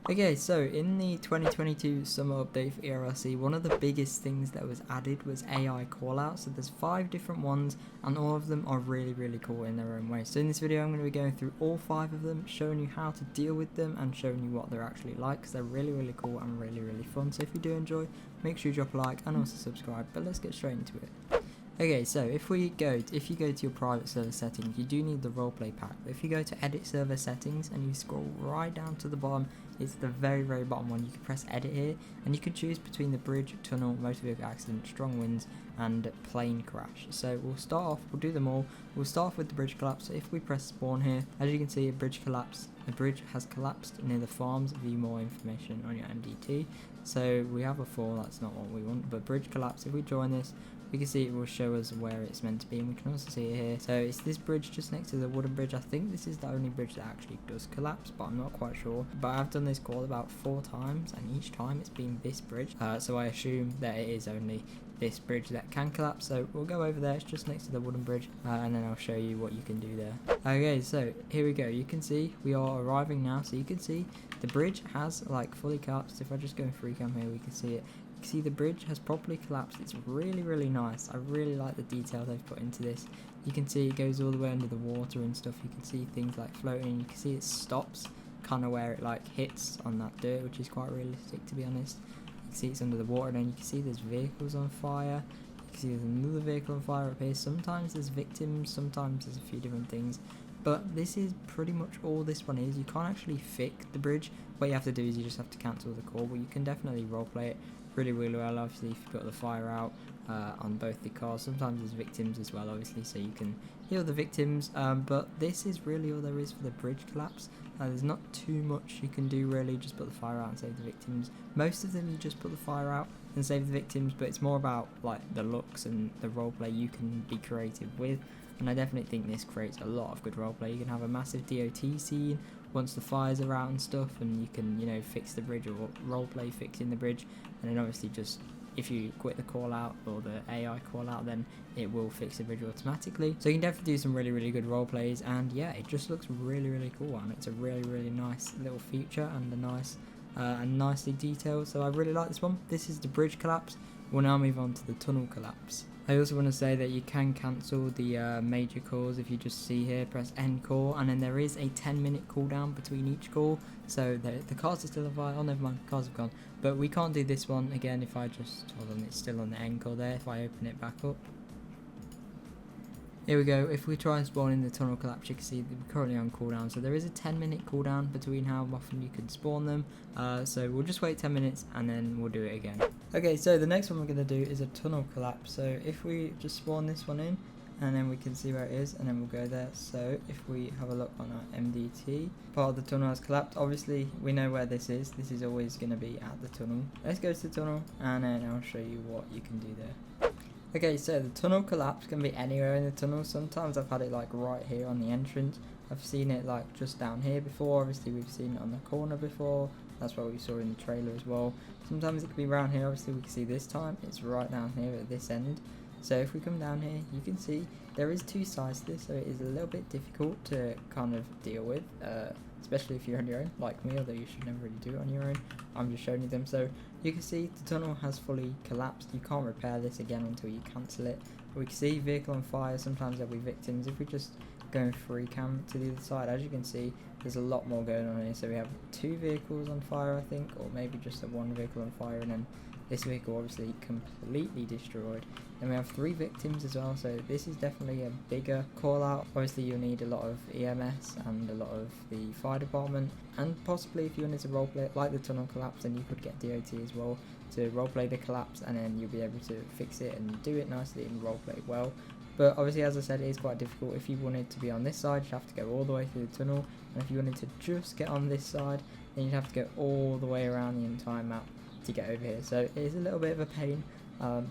Okay, so in the 2022 summer update for Erlc, one of the biggest things that was added was AI callouts. So there's 5 different ones, and all of them are really cool in their own way. So in this video, I'm going to be going through all 5 of them, showing you how to deal with them and showing you what they're actually like, because they're really cool and really fun. So if you do enjoy, make sure you drop a like and also subscribe. But let's get straight into it. Okay, so if you go to your private server settings, you do need the roleplay pack. But if you go to edit server settings and you scroll right down to the bottom, it's the very bottom one. You can press edit here, and you can choose between the bridge, tunnel, motor vehicle accident, strong winds, and plane crash. So we'll start off. We'll do them all. We'll start off with the bridge collapse. So if we press spawn here, as you can see, a bridge collapse. The bridge has collapsed near the farms. View more information on your MDT. So we have a fall. That's not what we want. But bridge collapse. If we join this, we can see it will show us where it's meant to be, and we can also see it here. So it's this bridge just next to the wooden bridge. I think this is the only bridge that actually does collapse, but I'm not quite sure. But I've done this call about 4 times, and each time it's been this bridge. So I assume that it is only this bridge that can collapse. So we'll go over there. It's just next to the wooden bridge, and then I'll show you what you can do there. Okay, so here we go. You can see we are arriving now. So you can see the bridge has like fully collapsed. If I just go in free cam here, we can see it. See, the bridge has properly collapsed. It's really nice. I really like the detail they've put into this. You can see it goes all the way under the water and stuff. You can see things like floating. You can see it stops kind of where it like hits on that dirt, which is quite realistic, to be honest. You can see it's under the water, and then you can see there's vehicles on fire. You can see there's another vehicle on fire up here. Sometimes there's victims, sometimes there's a few different things. But this is pretty much all this one is. You can't actually fix the bridge. What you have to do is you just have to cancel the call, but you can definitely roleplay it really well. Obviously, if you've got the fire out on both the cars, sometimes there's victims as well, obviously, so you can heal the victims. But this is really all there is for the bridge collapse. There's not too much you can do really. Just put the fire out and save the victims. Most of them you just put the fire out and save the victims, but it's more about like the looks and the roleplay you can be creative with. And I definitely think this creates a lot of good roleplay. You can have a massive DOT scene once the fires are out and stuff, and you can, you know, fix the bridge or roleplay fixing the bridge. And then obviously just if you quit the call out or the AI call out, then it will fix the bridge automatically. So you can definitely do some really good role plays, and yeah, it just looks really cool, and it's a really nice little feature and a nice and nicely detailed. So I really like this one. This is the bridge collapse. We'll now move on to the tunnel collapse. I also want to say that you can cancel the major calls. If you just see here, press end call, and then there is a 10-minute cooldown between each call. So the cars are still on fire. Oh, never mind, cars have gone. But we can't do this one again. If I just hold on, it's still on the end call there. If I open it back up, here we go. If we try and spawn in the tunnel collapse, you can see that we're currently on cooldown. So there is a 10-minute cooldown between how often you can spawn them. So we'll just wait 10 minutes and then we'll do it again. Okay, so the next one we're going to do is a tunnel collapse. So if we just spawn this one in, and then we can see where it is, and then we'll go there. So if we have a look on our MDT, part of the tunnel has collapsed. Obviously we know where this is. This is always going to be at the tunnel. Let's go to the tunnel, and then I'll show you what you can do there. Okay, so the tunnel collapse can be anywhere in the tunnel. Sometimes I've had it like right here on the entrance. I've seen it like just down here before. Obviously we've seen it on the corner before. That's what we saw in the trailer as well. Sometimes it can be around here. Obviously we can see this time it's right down here at this end. So if we come down here, you can see there is 2 sides to this, so it is a little bit difficult to kind of deal with, especially if you're on your own, like me, although you should never really do it on your own. I'm just showing you them. So you can see the tunnel has fully collapsed. You can't repair this again until you cancel it. But we can see vehicle on fire. Sometimes there'll be victims. If we just go in free cam to the other side, as you can see, there's a lot more going on here. So we have 2 vehicles on fire, I think, or maybe just the 1 vehicle on fire, and then this vehicle obviously completely destroyed. And we have 3 victims as well, so this is definitely a bigger call out. Obviously you'll need a lot of EMS and a lot of the fire department, and possibly if you wanted to roleplay it like the tunnel collapse, then you could get DOT as well to roleplay the collapse, and then you'll be able to fix it and do it nicely and roleplay well. But obviously, as I said, it is quite difficult. If you wanted to be on this side, you'd have to go all the way through the tunnel, and if you wanted to just get on this side, then you'd have to go all the way around the entire map to get over here. So it is a little bit of a pain,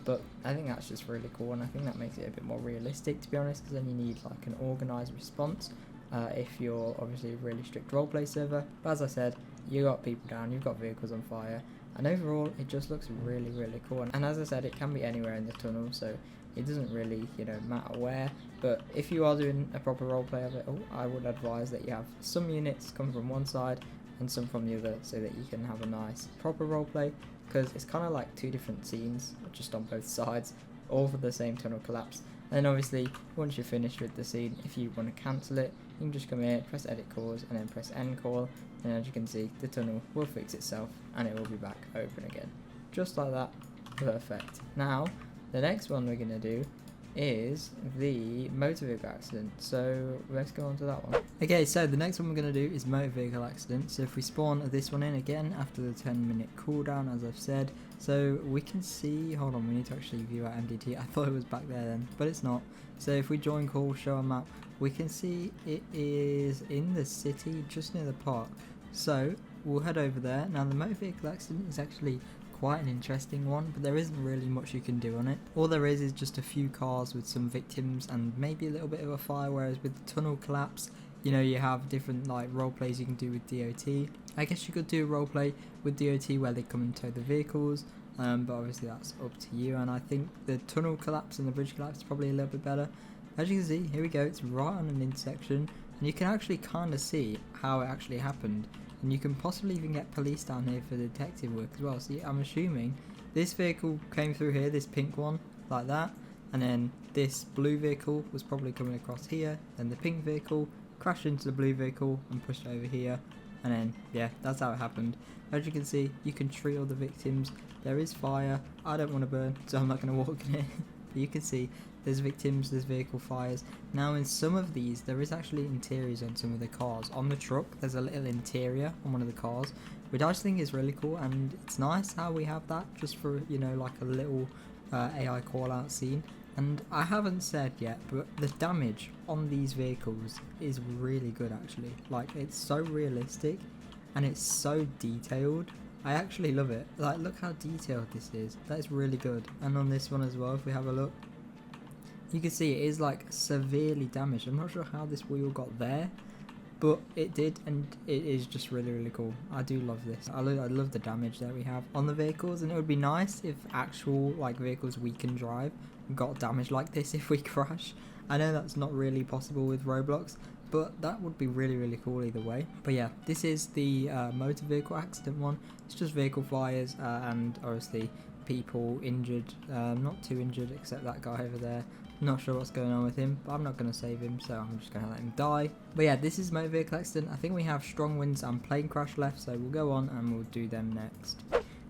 but I think that's just really cool, and I think that makes it a bit more realistic, to be honest, because then you need like an organised response if you're obviously a really strict roleplay server. But as I said, you got people down, you've got vehicles on fire, and overall it just looks really cool. And as I said, it can be anywhere in the tunnel, so it doesn't really, you know, matter where. But if you are doing a proper roleplay of it, I would advise that you have some units come from one side and some from the other, so that you can have a nice proper roleplay, because it's kind of like two different scenes just on both sides, all for the same tunnel collapse. And then obviously once you're finished with the scene, if you want to cancel it, you can just come here, press edit cause, and then press end call, and as you can see, the tunnel will fix itself and it will be back open again, just like that. Perfect. Now the next one we're going to do is the motor vehicle accident, so let's go on to that one. Okay, so the next one we're going to do is motor vehicle accident. So if we spawn this one in again after the 10-minute cooldown, as I've said, so we can see, hold on, we need to actually view our MDT. I thought it was back there then, but it's not. So if we join call, show a map, we can see it is in the city just near the park. So we'll head over there. Now the motor vehicle accident is actually quite an interesting one, but there isn't really much you can do on it. All there is just a few cars with some victims and maybe a little bit of a fire, whereas with the tunnel collapse, you know, you have different like role plays you can do with DOT. I guess you could do a role play with DOT where they come and tow the vehicles, but obviously that's up to you. And I think the tunnel collapse and the bridge collapse is probably a little bit better. As you can see, here we go, it's right on an intersection, and you can actually kind of see how it actually happened. And you can possibly even get police down here for detective work as well. So I'm assuming this vehicle came through here, this pink one, like that. And then this blue vehicle was probably coming across here. Then the pink vehicle crashed into the blue vehicle and pushed over here. And then, yeah, that's how it happened. As you can see, you can treat all the victims. There is fire. I don't want to burn, so I'm not going to walk in it. But you can see there's victims, there's vehicle fires. Now in some of these, there is actually interiors on some of the cars. On the truck, there's a little interior on one of the cars, which I just think is really cool, and it's nice how we have that just for, you know, like a little AI call out scene. And I haven't said yet, but the damage on these vehicles is really good actually. Like, it's so realistic and it's so detailed. I actually love it. Like, look how detailed this is. That is really good. And on this one as well, if we have a look, you can see it is like severely damaged. I'm not sure how this wheel got there, but it did, and it is just really, really cool. I do love this. I love the damage that we have on the vehicles, and it would be nice if actual like vehicles we can drive got damaged like this if we crash. I know that's not really possible with Roblox, but that would be really, really cool either way. But yeah, this is the motor vehicle accident one. It's just vehicle fires and obviously people injured. Not too injured except that guy over there. Not sure what's going on with him, but I'm not going to save him, so I'm just going to let him die. But yeah, this is motor vehicle accident. I think we have strong winds and plane crash left, so we'll go on and we'll do them next.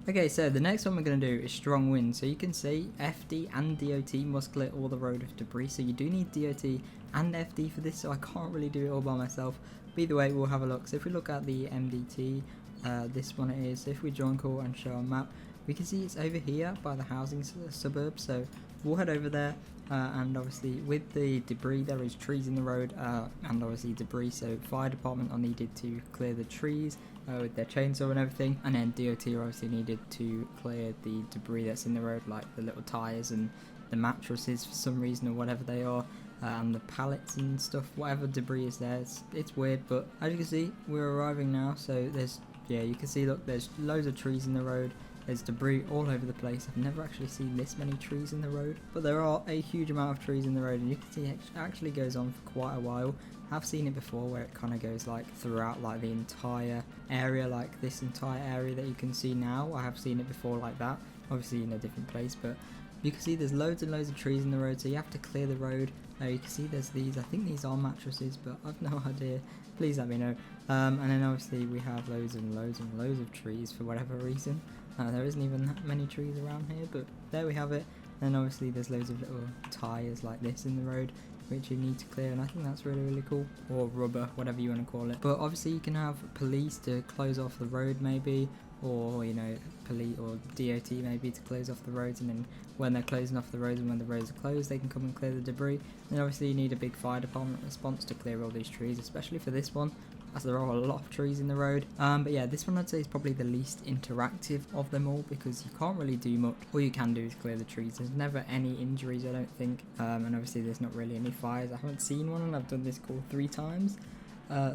Okay, so the next one we're going to do is strong wind. So you can see FD and DOT must clear all the road of debris. So you do need DOT and FD for this, so I can't really do it all by myself. But either way, we'll have a look. So if we look at the MDT, this one it is. So if we join call and show a map, we can see it's over here by the housing suburb. So we'll head over there. And obviously with the debris, there is trees in the road and obviously debris, so fire department are needed to clear the trees with their chainsaw and everything, and then DOT are obviously needed to clear the debris that's in the road, like the little tyres and the mattresses for some reason or whatever they are, and the pallets and stuff, whatever debris is there. It's weird, but as you can see, we're arriving now. So there's, yeah, you can see, look, there's loads of trees in the road. There's debris all over the place. I've never actually seen this many trees in the road, but there are a huge amount of trees in the road, and you can see it actually goes on for quite a while. I've seen it before where it kind of goes like throughout like the entire area, like this entire area that you can see now. I have seen it before like that, obviously in a different place, but you can see there's loads and loads of trees in the road, so you have to clear the road. You can see there's these, I think these are mattresses, but I've no idea. Please let me know. And then obviously we have loads and loads and loads of trees for whatever reason. There isn't even that many trees around here, but there we have it. Then obviously there's loads of little tyres like this in the road, which you need to clear, and I think that's really, really cool. Or rubber, whatever you want to call it. But obviously you can have police to close off the road maybe, or, you know, police or DOT maybe to close off the roads, and then when they're closing off the roads and when the roads are closed, they can come and clear the debris. And obviously you need a big fire department response to clear all these trees, especially for this one, as there are a lot of trees in the road. But yeah, this one I'd say is probably the least interactive of them all, because you can't really do much. All you can do is clear the trees. There's never any injuries, I don't think, and obviously there's not really any fires. I haven't seen one, and I've done this call 3 times,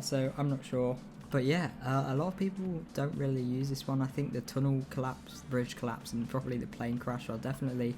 so I'm not sure. But yeah, a lot of people don't really use this one. I think the tunnel collapse, the bridge collapse, and probably the plane crash are definitely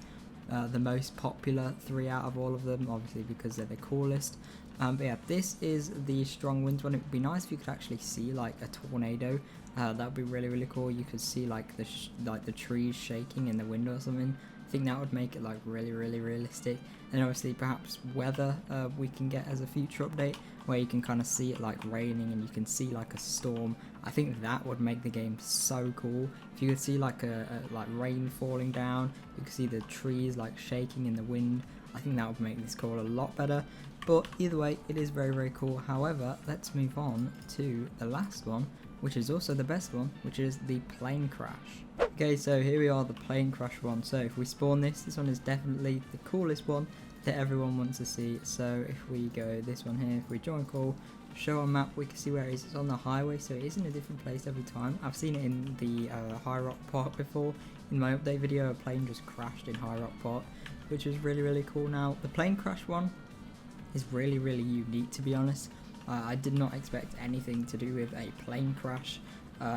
the most popular 3 out of all of them, obviously because they're the coolest. But yeah, this is the strong winds one. It would be nice if you could actually see like a tornado That would be really cool. You could see like the trees shaking in the wind or something. I think that would make it like really realistic. And obviously perhaps weather we can get as a future update, where you can kind of see it like raining and you can see like a storm. I think that would make the game so cool. If you could see like like rain falling down, you could see the trees like shaking in the wind. I think that would make this call a lot better. But either way, it is very cool. However, let's move on to the last one, which is also the best one, which is the plane crash. Okay, so here we are, the plane crash one. So if we spawn this one is definitely the coolest one that everyone wants to see. So if we go this one here, if we join call, show on map, we can see where it is. It's on the highway, so it is in a different place every time. I've seen it in the High Rock Park before. In my update video, a plane just crashed in High Rock Park, which is really cool. Now, the plane crash one is really unique, to be honest. I did not expect anything to do with a plane crash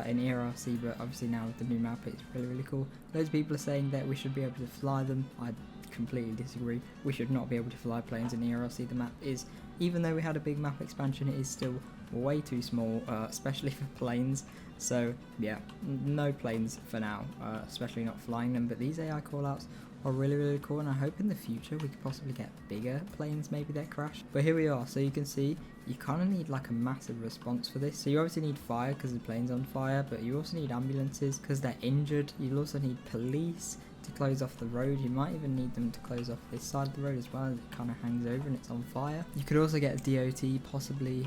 in Erlc, but obviously now with the new map it's really cool. Loads of people are saying that we should be able to fly them. I completely disagree. We should not be able to fly planes in Erlc. The map is, even though we had a big map expansion, it is still way too small, especially for planes. So yeah, no planes for now, especially not flying them. But these AI callouts are really cool, and I hope in the future we could possibly get bigger planes maybe that crash. But here we are, so you can see you kind of need like a massive response for this. So you obviously need fire because the plane's on fire, but you also need ambulances because they're injured. You'll also need police to close off the road. You might even need them to close off this side of the road as well, as it kind of hangs over and it's on fire. You could also get a DOT possibly,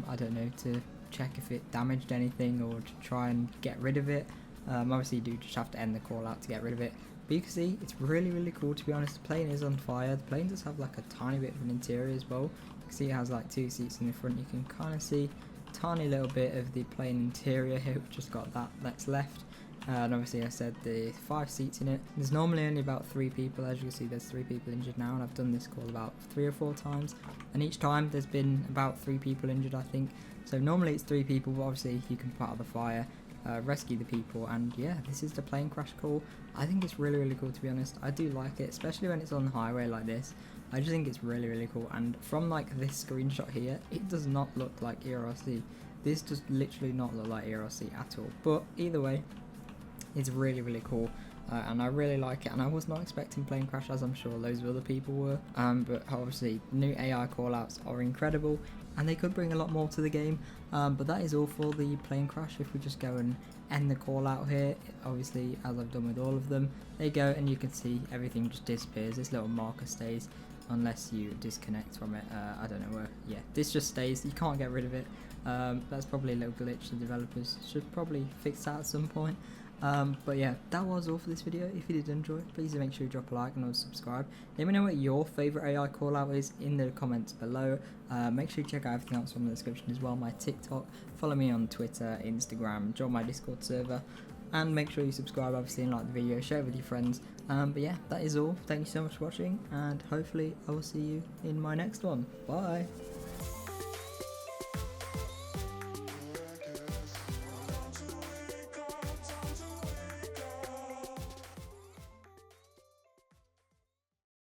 I don't know, to check if it damaged anything or to try and get rid of it. Obviously you do just have to end the call out to get rid of it. But you can see it's really cool, to be honest. The plane is on fire. The plane does have like a tiny bit of an interior as well. You can see it has like 2 seats in the front. You can kind of see a tiny little bit of the plane interior here. We've just got that's left. And obviously I said the 5 seats in it. There's normally only about 3 people. As you can see, there's 3 people injured now, and I've done this call about 3 or 4 times, and each time there's been about 3 people injured, I think. So normally it's 3 people, but obviously you can put out the fire, rescue the people, and yeah, this is the plane crash call. I think it's really cool, to be honest. I do like it, especially when it's on the highway like this. I just think it's really cool, and from like this screenshot here, it does not look like Erlc. This does literally not look like Erlc at all. But either way, it's really cool, and I really like it, and I was not expecting plane crash, as I'm sure loads of other people were, but obviously new AI callouts are incredible, and they could bring a lot more to the game. But that is all for the plane crash. If we just go and end the call out here, obviously as I've done with all of them, there you go, and you can see everything just disappears. This little marker stays unless you disconnect from it. I don't know where. Yeah, this just stays. You can't get rid of it. That's probably a little glitch. The developers should probably fix that at some point. But yeah, that was all for this video. If you did enjoy, please make sure you drop a like and also subscribe. Let me know what your favourite AI callout is in the comments below. Make sure you check out everything else from the description as well. My TikTok, follow me on Twitter, Instagram, join my Discord server, and make sure you subscribe obviously and like the video, share it with your friends. But yeah, that is all. Thank you so much for watching, and hopefully I will see you in my next one. Bye.